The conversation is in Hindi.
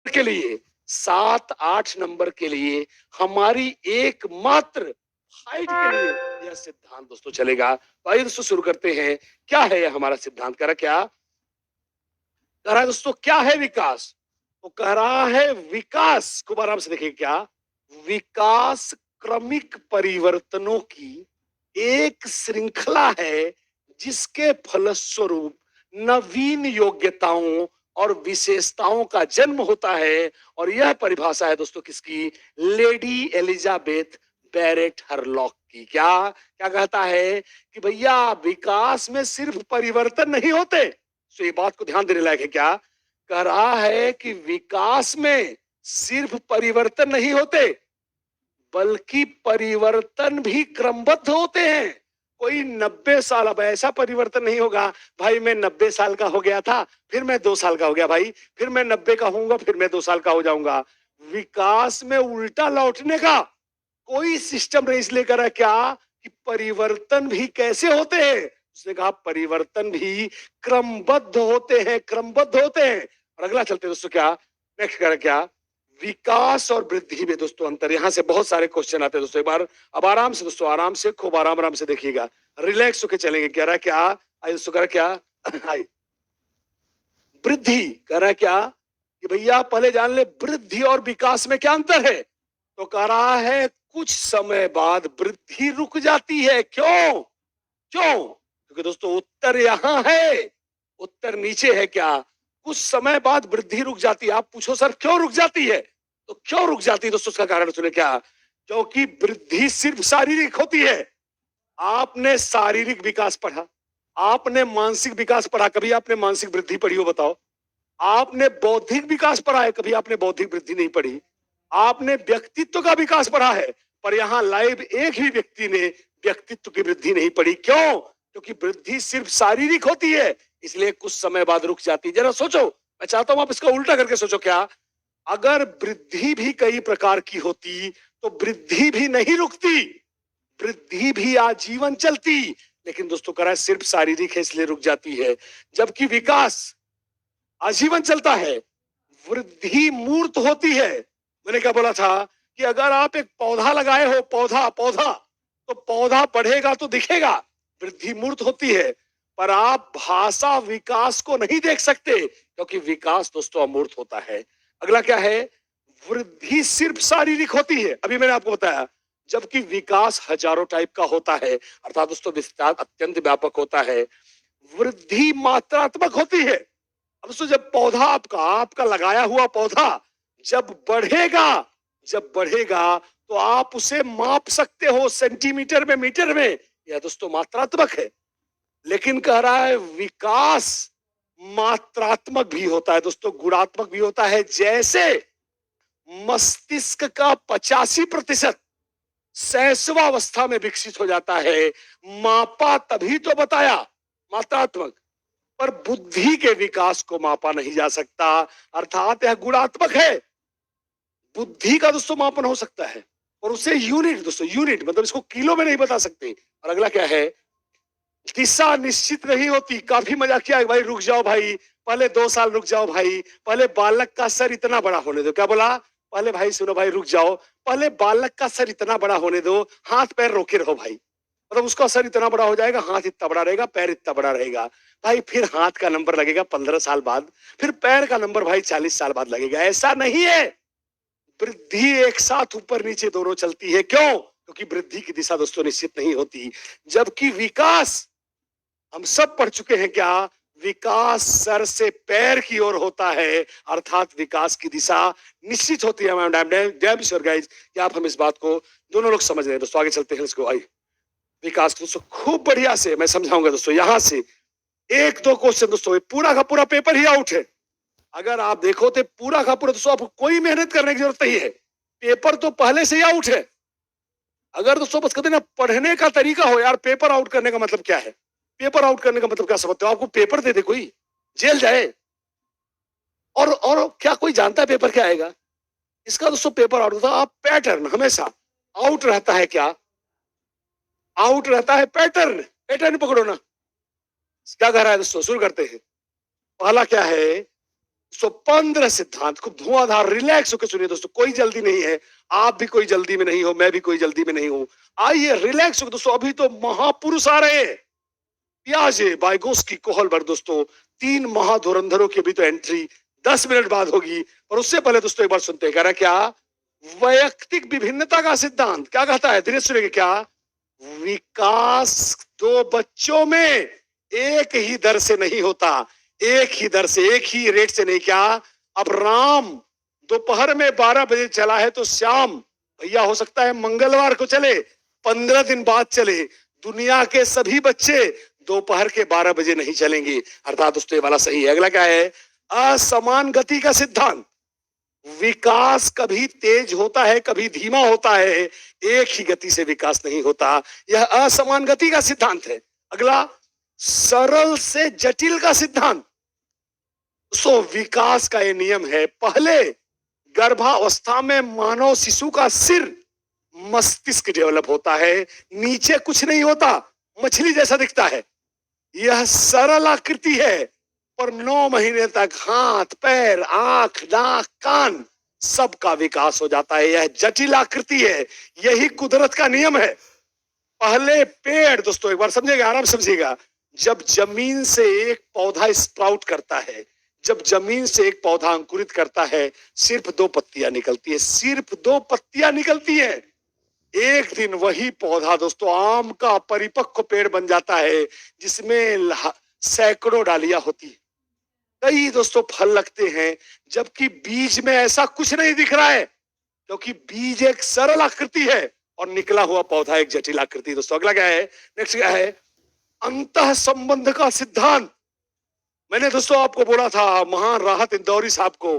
के लिए, 7-8 नंबर के लिए, हमारी एकमात्र हाइट के लिए यह सिद्धांत दोस्तों चलेगा। तो आइए दोस्तों शुरू करते हैं। क्या है यह हमारा सिद्धांत? कह रहा क्या? कह रहा है दोस्तों क्या है विकास? तो कह रहा है विकास, खूब आराम से देखिए क्या, विकास क्रमिक परिवर्तनों की एक श्रृंखला है जिसके फलस्वरूप नवीन योग्यताओं और विशेषताओं का जन्म होता है। और यह परिभाषा है दोस्तों किसकी? लेडी एलिजाबेथ बैरेट हरलॉक की। क्या क्या कहता है कि भैया विकास में सिर्फ परिवर्तन नहीं होते। तो ये बात को ध्यान देने लायक है। क्या कह रहा है कि विकास में सिर्फ परिवर्तन नहीं होते बल्कि परिवर्तन भी क्रमबद्ध होते हैं। कोई 90 साल, अब ऐसा परिवर्तन नहीं होगा भाई मैं 90 साल का हो गया था फिर मैं 2 साल का हो गया, भाई फिर मैं 90 का होऊंगा फिर मैं 2 साल का हो जाऊंगा। विकास में उल्टा लौटने का कोई सिस्टम नहीं। इसलिए करा क्या कि परिवर्तन भी कैसे होते हैं? उसने कहा परिवर्तन भी क्रमबद्ध होते हैं, क्रमबद्ध होते हैं। और अगला चलते दोस्तों, क्या नेक्स्ट करा क्या? विकास और वृद्धि में दोस्तों अंतर। यहां से बहुत सारे क्वेश्चन आते हैं दोस्तों। एक बार अब आराम से दोस्तों, आराम से, खूब आराम आराम से देखिएगा, रिलैक्स होकर चलेंगे। कह रहा है क्या? आई दोस्तों कह रहा क्या? आई वृद्धि। कह रहा है क्या कि भैया पहले जान ले वृद्धि और विकास में क्या अंतर है। तो कह रहा है कुछ समय बाद वृद्धि रुक जाती है। क्यों? क्यों? क्योंकि दोस्तों उत्तर यहां है, उत्तर नीचे है। क्या कुछ समय बाद वृद्धि रुक जाती है? आप पूछो सर क्यों रुक जाती है? तो क्यों रुक जाती है दोस्तों? उसका कारण सुने। क्या? क्योंकि वृद्धि सिर्फ शारीरिक होती है। आपने शारीरिक विकास पढ़ा, आपने मानसिक विकास पढ़ा, कभी आपने मानसिक वृद्धि पढ़ी हो बताओ? आपने बौद्धिक विकास पढ़ा है, कभी आपने बौद्धिक वृद्धि नहीं पढ़ी? आपने व्यक्तित्व का विकास पढ़ा है, पर यहां लाइव एक ही व्यक्ति ने व्यक्तित्व की वृद्धि नहीं पढ़ी। क्यों? क्योंकि वृद्धि सिर्फ शारीरिक होती है, इसलिए कुछ समय बाद रुक जाती है। जरा सोचो, मैं चाहता हूं आप इसका उल्टा करके सोचो। क्या अगर वृद्धि भी कई प्रकार की होती तो वृद्धि भी नहीं रुकती, वृद्धि भी आजीवन चलती। लेकिन दोस्तों कह रहा है सिर्फ शारीरिक है इसलिए रुक जाती है, जबकि विकास आजीवन चलता है। वृद्धि मूर्त होती है। मैंने क्या बोला था कि अगर आप एक पौधा लगाए हो, पौधा पौधा, तो पौधा बढ़ेगा तो दिखेगा, वृद्धि मूर्त होती है। पर आप भाषा विकास को नहीं देख सकते क्योंकि विकास दोस्तों अमूर्त होता है। अगला क्या है? वृद्धि सिर्फ शारीरिक होती है, अभी मैंने आपको बताया, जबकि विकास हजारों टाइप का होता है, अर्थात दोस्तों विस्तार अत्यंत व्यापक होता है। वृद्धि मात्रात्मक होती है। अब दोस्तों जब पौधा आपका आपका लगाया हुआ पौधा जब बढ़ेगा, जब बढ़ेगा तो आप उसे माप सकते हो सेंटीमीटर में, मीटर में, यह दोस्तों मात्रात्मक है। लेकिन कह रहा है विकास मात्रात्मक भी होता है दोस्तों, गुणात्मक भी होता है। जैसे मस्तिष्क का 85% शैशवावस्था में विकसित हो जाता है, मापा तभी तो बताया मात्रात्मक, पर बुद्धि के विकास को मापा नहीं जा सकता, अर्थात यह गुणात्मक है। बुद्धि का दोस्तों मापन हो सकता है और उसे यूनिट, दोस्तों यूनिट मतलब इसको किलो में नहीं बता सकते। और अगला क्या है? दिशा निश्चित नहीं होती। काफी मजाक किया भाई, रुक जाओ भाई, पहले 2 साल रुक जाओ भाई, पहले बालक का सर इतना बड़ा होने दो। क्या बोला? पहले भाई सुनो भाई, रुक जाओ, पहले बालक का सर इतना बड़ा होने दो, हाथ पैर रोके रहो भाई, मतलब उसका सर इतना बड़ा हो जाएगा, हाथ इतना बड़ा रहेगा, पैर इतना बड़ा रहेगा भाई, फिर हाथ का नंबर लगेगा 15 साल बाद, फिर पैर का नंबर भाई 40 साल बाद लगेगा। ऐसा नहीं है। वृद्धि एक साथ ऊपर नीचे दोनों चलती है। क्यों? क्योंकि वृद्धि की दिशा दोस्तों निश्चित नहीं होती, जबकि विकास हम सब पढ़ चुके हैं। क्या विकास सर से पैर की ओर होता है, अर्थात विकास की दिशा निश्चित होती है। डैम श्योर गाइस कि आप हम इस बात को दोनों लोग समझ रहे हैं। दोस्तों आगे चलते हैं, इसको आई विकास को दोस्तों खूब बढ़िया से मैं समझाऊंगा दोस्तों। यहां से 1-2 क्वेश्चन दोस्तों, पूरा का पूरा पेपर ही आउट है। अगर आप देखो तो पूरा का पूरा दोस्तों आपको कोई मेहनत करने की जरूरत नहीं है, पेपर तो पहले से ही आउट है। अगर दोस्तों बस कहते ना पढ़ने का तरीका हो यार, पेपर आउट करने का मतलब क्या है? पेपर आउट करने का मतलब क्या समझते हो? आपको पेपर दे दे कोई, जेल जाए, और क्या कोई जानता है पेपर क्या आएगा? इसका दोस्तों पेपर आउट होता है। आप पैटर्न हमेशा आउट रहता है। क्या आउट रहता है? पैटर्न। पैटर्न पकड़ो ना। क्या कह रहा है दोस्तों? शुरू करते हैं। पहला क्या है? सो 15 सिद्धांत खूब धुआंधार रिलैक्स होकर सुनिए दोस्तों, कोई जल्दी नहीं है। आप भी कोई जल्दी में नहीं हो, मैं भी कोई जल्दी में नहीं हूं। आइए रिलैक्स होकर दोस्तों, अभी तो महापुरुष आ रहे हैं। पियाजे बाइगोस्की कोहलबर्ग दोस्तों, 3 महाधुरंधरों की भी तो एंट्री 10 मिनट बाद होगी। और उससे पहले दोस्तों एक बार सुनते हैं, कह रहा क्या, वैयक्तिक विभिन्नता का सिद्धांत क्या कहता है, दिनेश सुनेंगे क्या, विकास दो बच्चों में एक ही दर से नहीं होता, एक ही दर से, एक ही रेट से नहीं। क्या, अब राम दोपहर में 12 बजे चला है तो श्याम भैया हो सकता है मंगलवार को चले, 15 दिन बाद चले। दुनिया के सभी बच्चे दोपहर के 12 बजे नहीं चलेंगे। अर्थात दोस्तों ये वाला सही है। अगला क्या है, असमान गति का सिद्धांत। विकास कभी तेज होता है, कभी धीमा होता है, एक ही गति से विकास नहीं होता। यह असमान गति का सिद्धांत है। अगला, सरल से जटिल का सिद्धांत। सो विकास का यह नियम है, पहले गर्भावस्था में मानव शिशु का सिर मस्तिष्क डेवलप होता है, नीचे कुछ नहीं होता, मछली जैसा दिखता है। यह सरल आकृति है, पर 9 महीने तक हाथ पैर आंख नाक कान सबका विकास हो जाता है। यह जटिल आकृति है, यही कुदरत का नियम है। पहले पेड़ दोस्तों एक बार समझिएगा, आराम समझिएगा, जब जमीन से एक पौधा स्प्राउट करता है, जब जमीन से एक पौधा अंकुरित करता है, सिर्फ 2 पत्तियां निकलती है, सिर्फ 2 पत्तियां निकलती है। एक दिन वही पौधा दोस्तों आम का परिपक्व पेड़ बन जाता है, जिसमें सैकड़ों डालियां होती है, कई दोस्तों फल लगते हैं, जबकि बीज में ऐसा कुछ नहीं दिख रहा है, क्योंकि बीज एक सरल आकृति है और निकला हुआ पौधा एक जटिल आकृति। दोस्तों अगला क्या है, नेक्स्ट क्या है, अंतः संबंध का सिद्धांत। मैंने दोस्तों आपको बोला था, महान राहत इंदौरी साहब को